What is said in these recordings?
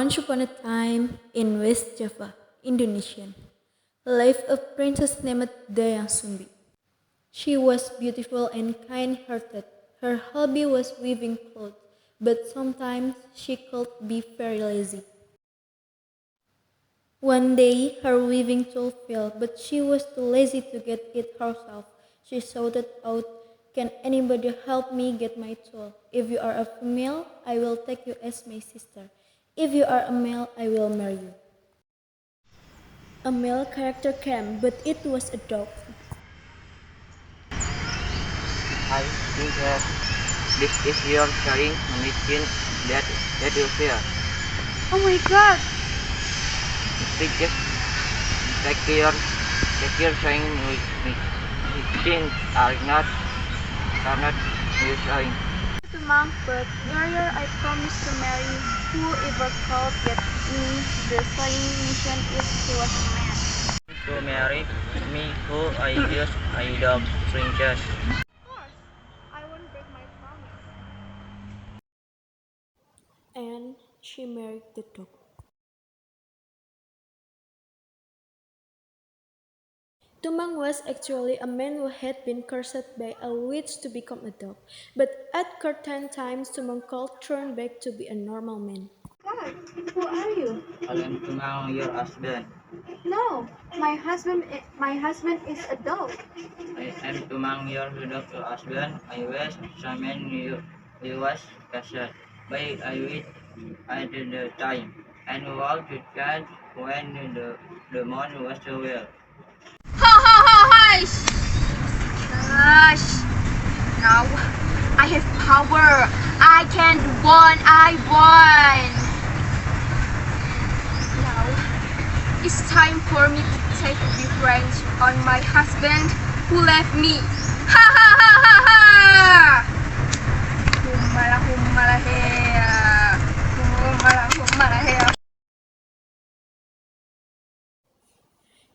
Once upon a time in West Java, Indonesia, lived a princess named Dayang Sumbi. She was beautiful and kind-hearted. Her hobby was weaving clothes, but sometimes she could be very lazy. One day, her weaving tool failed, but she was too lazy to get it herself. She shouted out, "Can anybody help me get my tool? If you are a female, I will take you as my sister. If you are a male, I will marry you." A male character came, but it was a dog. I think that this is your sharing machine that you fear. Oh my god! Please take your sharing machine are not sharing. To monk, but earlier I promised to marry whoever could get me the sewing mission if he was a man. To marry me who I dog strangers. Of course, I won't break my promise. And she married the dog. Tumang was actually a man who had been cursed by a witch to become a dog, but at certain times Tumang could turn back to be a normal man. God, who are you? I am Tumang, your husband. No, my husband is a dog. I am Tumang, your husband. I was shaman you was cashed by I wit at the time and walked the cat when the moon was aware. Ho ho ho hush! Gosh! Now I have power. I can do what I want. Now it's time for me to take revenge on my husband who left me. Ha ha ha ha ha! Humala humala hea. Humala humala hea.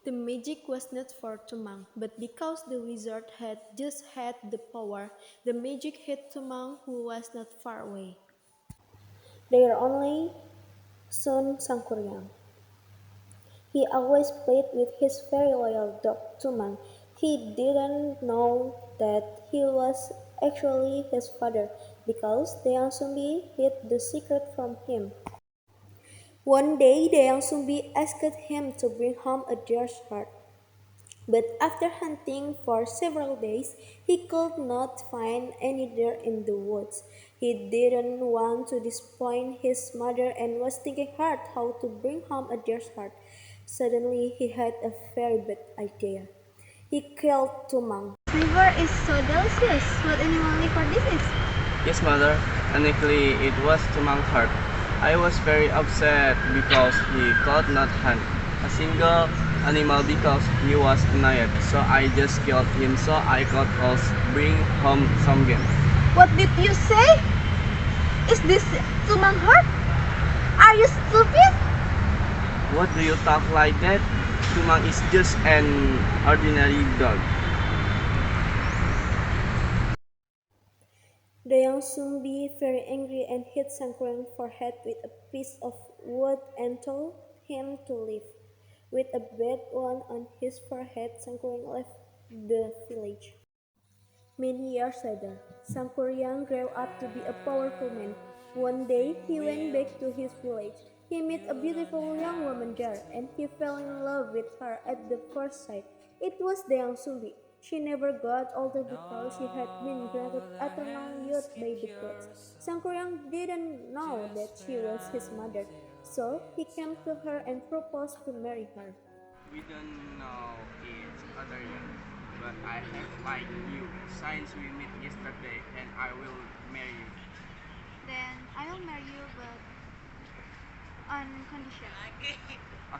The magic was not for Tumang, but because the wizard had just had the power, the magic hit Tumang who was not far away. Their only son Sangkuryang. He always played with his very loyal dog Tumang. He didn't know that he was actually his father because Dayang Sumbi hid the secret from him. One day Dayang Sumbi asked him to bring home a deer's heart. But after hunting for several days, he could not find any deer in the woods. He didn't want to disappoint his mother and was thinking hard how to bring home a deer's heart. Suddenly, he had a very bad idea. He killed Tumang. Liver is so delicious. What animal liver this is? Yes, mother. Technically, it was Tumang heart. I was very upset because he could not hunt a single animal because he was annoyed. So I just killed him so I could also bring home some game. What did you say? Is this tumang heart? Are you stupid? What do you talk like that? Tumang is just an ordinary dog. Dayang Sumbi, very angry, and hit Sangkurang's forehead with a piece of wood and told him to leave. With a bad wound on his forehead, Sangkurang left the village. Many years later, Sangkuryang grew up to be a powerful man. One day, he went back to his village. He met a beautiful young woman there, and he fell in love with her at the first sight. It was Dayang Sumbi. She never got older because she had been granted eternal youth by the gods. Sangkuryang didn't know that she was his mother, so he came to her and proposed to marry her. We don't know each other yet, but I have liked you since we met yesterday, and I will marry you. Then I will marry you, but on condition.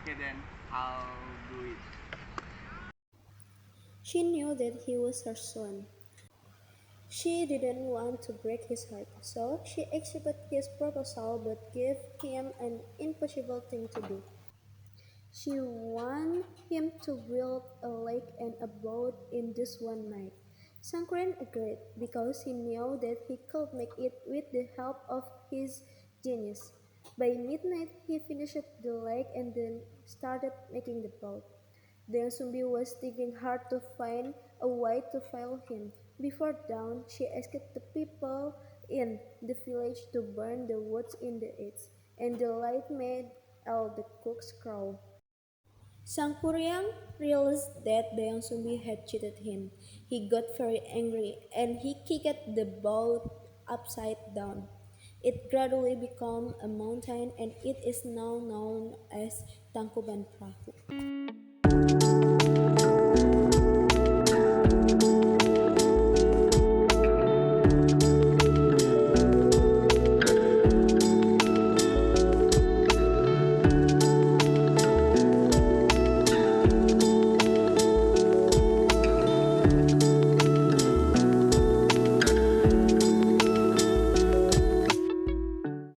Okay, then I'll do it. She knew that he was her son. She didn't want to break his heart, so she accepted his proposal but gave him an impossible thing to do. She wanted him to build a lake and a boat in just one night. Sankran agreed because he knew that he could make it with the help of his genius. By midnight, he finished the lake and then started making the boat. The zombie was digging hard to find a way to follow him. Before dawn, she asked the people in the village to burn the wood in the east, and the light made all the cooks crow. Sang Puryang realized that the young zombie had cheated him. He got very angry and he kicked the boat upside down. It gradually became a mountain and it is now known as Tangkuban Perahu.